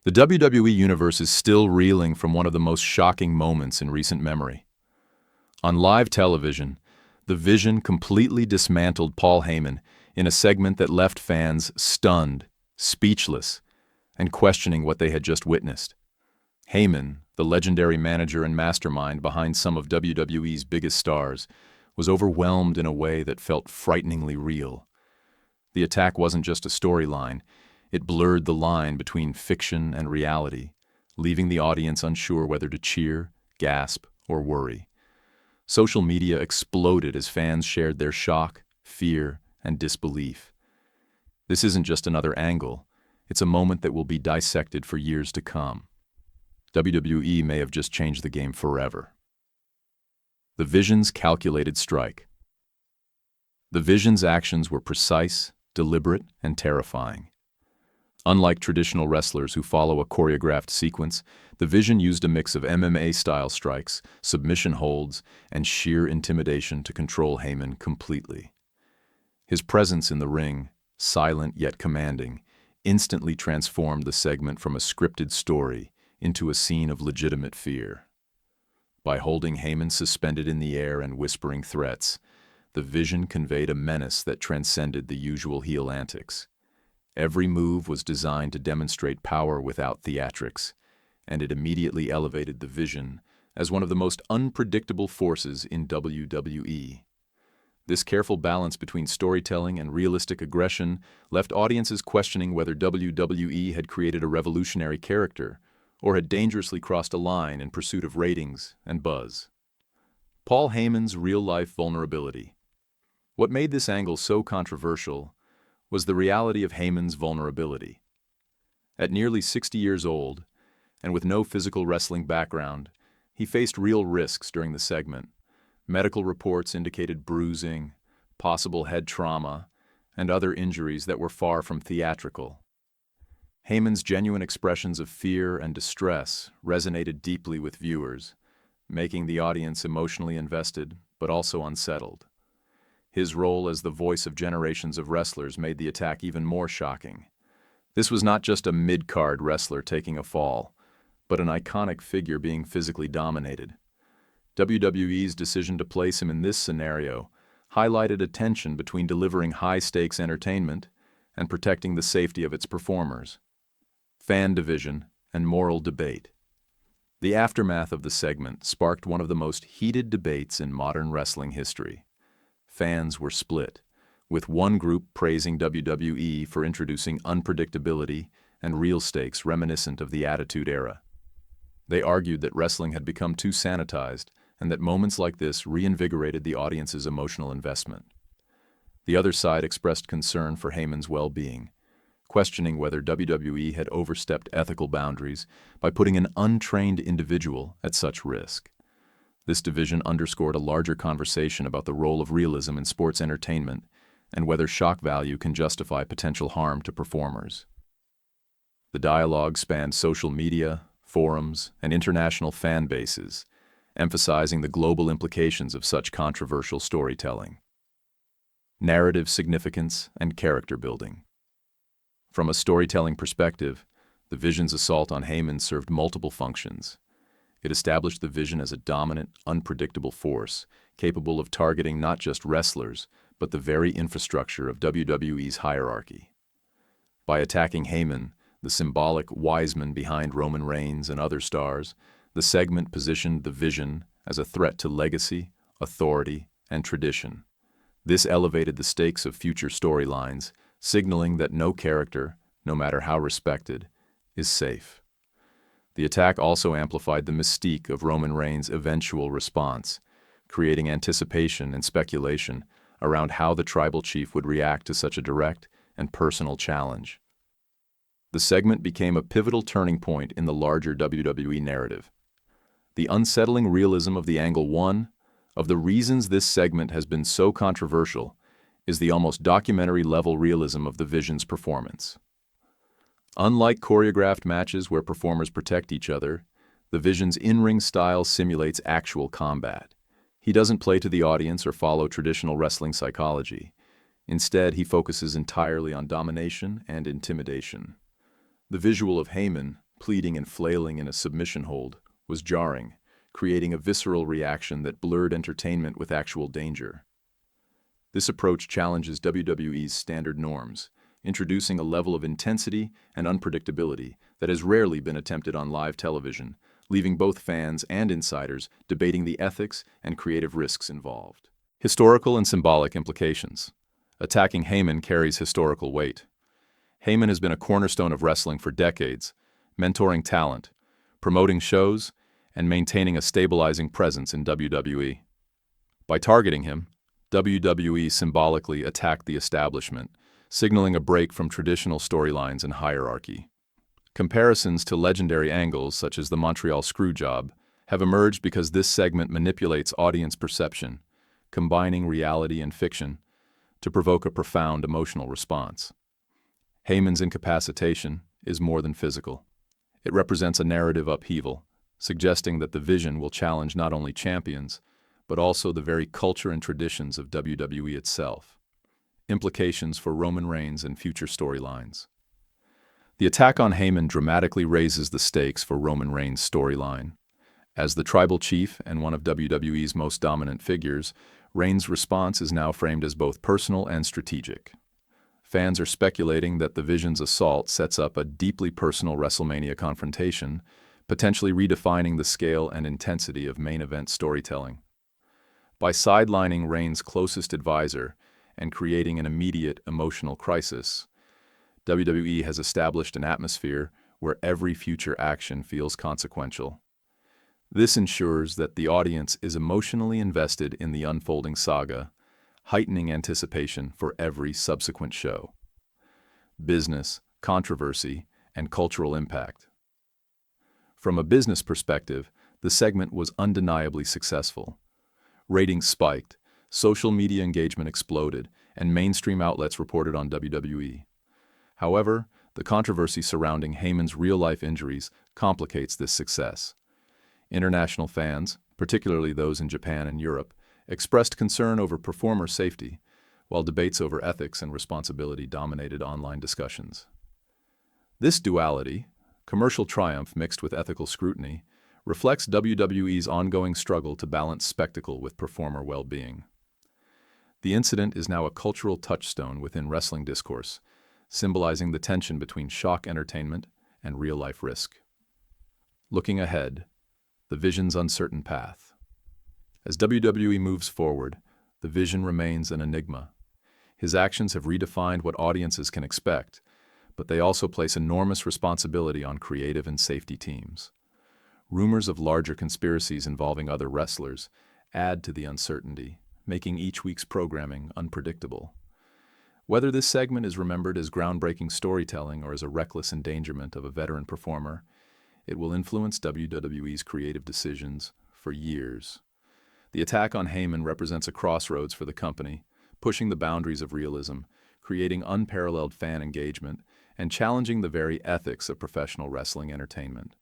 The WWE Universe is still reeling from one of the most shocking moments in recent memory. On live television, the Vision completely dismantled Paul Heyman in a segment that left fans stunned, speechless, and questioning what they had just witnessed. Heyman, the legendary manager and mastermind behind some of WWE's biggest stars, was overwhelmed in a way that felt frighteningly real. The attack wasn't just a storyline. It blurred the line between fiction and reality, leaving the audience unsure whether to cheer, gasp, or worry. Social media exploded as fans shared their shock, fear, and disbelief. This isn't just another angle. It's a moment that will be dissected for years to come. WWE may have just changed the game forever. The Vision's calculated strike. The Vision's actions were precise, deliberate, and terrifying. Unlike traditional wrestlers who follow a choreographed sequence, the Vision used a mix of MMA-style strikes, submission holds, and sheer intimidation to control Heyman completely. His presence in the ring, silent yet commanding, instantly transformed the segment from a scripted story into a scene of legitimate fear. By holding Heyman suspended in the air and whispering threats, the Vision conveyed a menace that transcended the usual heel antics. Every move was designed to demonstrate power without theatrics, and it immediately elevated the Vision as one of the most unpredictable forces in WWE. This careful balance between storytelling and realistic aggression left audiences questioning whether WWE had created a revolutionary character or had dangerously crossed a line in pursuit of ratings and buzz. Paul Heyman's real-life vulnerability. What made this angle so controversial was the reality of Heyman's vulnerability. At nearly 60 years old, and with no physical wrestling background, he faced real risks during the segment. Medical reports indicated bruising, possible head trauma, and other injuries that were far from theatrical. Heyman's genuine expressions of fear and distress resonated deeply with viewers, making the audience emotionally invested but also unsettled. His role as the voice of generations of wrestlers made the attack even more shocking. This was not just a mid-card wrestler taking a fall, but an iconic figure being physically dominated. WWE's decision to place him in this scenario highlighted a tension between delivering high-stakes entertainment and protecting the safety of its performers. Fan division and moral debate. The aftermath of the segment sparked one of the most heated debates in modern wrestling history. Fans were split, with one group praising WWE for introducing unpredictability and real stakes reminiscent of the Attitude Era. They argued that wrestling had become too sanitized and that moments like this reinvigorated the audience's emotional investment. The other side expressed concern for Heyman's well-being, questioning whether WWE had overstepped ethical boundaries by putting an untrained individual at such risk. This division underscored a larger conversation about the role of realism in sports entertainment and whether shock value can justify potential harm to performers. The dialogue spanned social media, forums, and international fan bases, emphasizing the global implications of such controversial storytelling. Narrative significance and character building. From a storytelling perspective, the Vision's assault on Heyman served multiple functions. It established the Vision as a dominant, unpredictable force, capable of targeting not just wrestlers, but the very infrastructure of WWE's hierarchy. By attacking Heyman, the symbolic wise man behind Roman Reigns and other stars, the segment positioned the Vision as a threat to legacy, authority, and tradition. This elevated the stakes of future storylines, signaling that no character, no matter how respected, is safe. The attack also amplified the mystique of Roman Reigns' eventual response, creating anticipation and speculation around how the tribal chief would react to such a direct and personal challenge. The segment became a pivotal turning point in the larger WWE narrative. The unsettling realism of the angle one, of the reasons this segment has been so controversial, is the almost documentary-level realism of the Vision's performance. Unlike choreographed matches where performers protect each other, the Vision's in-ring style simulates actual combat. He doesn't play to the audience or follow traditional wrestling psychology. Instead, he focuses entirely on domination and intimidation. The visual of Heyman, pleading and flailing in a submission hold, was jarring, creating a visceral reaction that blurred entertainment with actual danger. This approach challenges WWE's standard norms, introducing a level of intensity and unpredictability that has rarely been attempted on live television, leaving both fans and insiders debating the ethics and creative risks involved. Historical and symbolic implications. Attacking Heyman carries historical weight. Heyman has been a cornerstone of wrestling for decades, mentoring talent, promoting shows, and maintaining a stabilizing presence in WWE. By targeting him, WWE symbolically attacked the establishment, signaling a break from traditional storylines and hierarchy. Comparisons to legendary angles such as the Montreal Screwjob have emerged because this segment manipulates audience perception, combining reality and fiction to provoke a profound emotional response. Heyman's incapacitation is more than physical. It represents a narrative upheaval, suggesting that the Vision will challenge not only champions, but also the very culture and traditions of WWE itself. Implications for Roman Reigns and future storylines. The attack on Heyman dramatically raises the stakes for Roman Reigns' storyline. As the tribal chief and one of WWE's most dominant figures, Reigns' response is now framed as both personal and strategic. Fans are speculating that the Vision's assault sets up a deeply personal WrestleMania confrontation, potentially redefining the scale and intensity of main event storytelling. By sidelining Reigns' closest advisor and creating an immediate emotional crisis, WWE has established an atmosphere where every future action feels consequential. This ensures that the audience is emotionally invested in the unfolding saga, heightening anticipation for every subsequent show. Business, controversy, and cultural impact. From a business perspective, the segment was undeniably successful. Ratings spiked, social media engagement exploded, and mainstream outlets reported on WWE. However, the controversy surrounding Heyman's real-life injuries complicates this success. International fans, particularly those in Japan and Europe, expressed concern over performer safety, while debates over ethics and responsibility dominated online discussions. This duality, commercial triumph mixed with ethical scrutiny, reflects WWE's ongoing struggle to balance spectacle with performer well-being. The incident is now a cultural touchstone within wrestling discourse, symbolizing the tension between shock entertainment and real-life risk. Looking ahead, the Vision's uncertain path. As WWE moves forward, the Vision remains an enigma. His actions have redefined what audiences can expect, but they also place enormous responsibility on creative and safety teams. Rumors of larger conspiracies involving other wrestlers add to the uncertainty, making each week's programming unpredictable. Whether this segment is remembered as groundbreaking storytelling or as a reckless endangerment of a veteran performer, it will influence WWE's creative decisions for years. The attack on Heyman represents a crossroads for the company, pushing the boundaries of realism, creating unparalleled fan engagement, and challenging the very ethics of professional wrestling entertainment.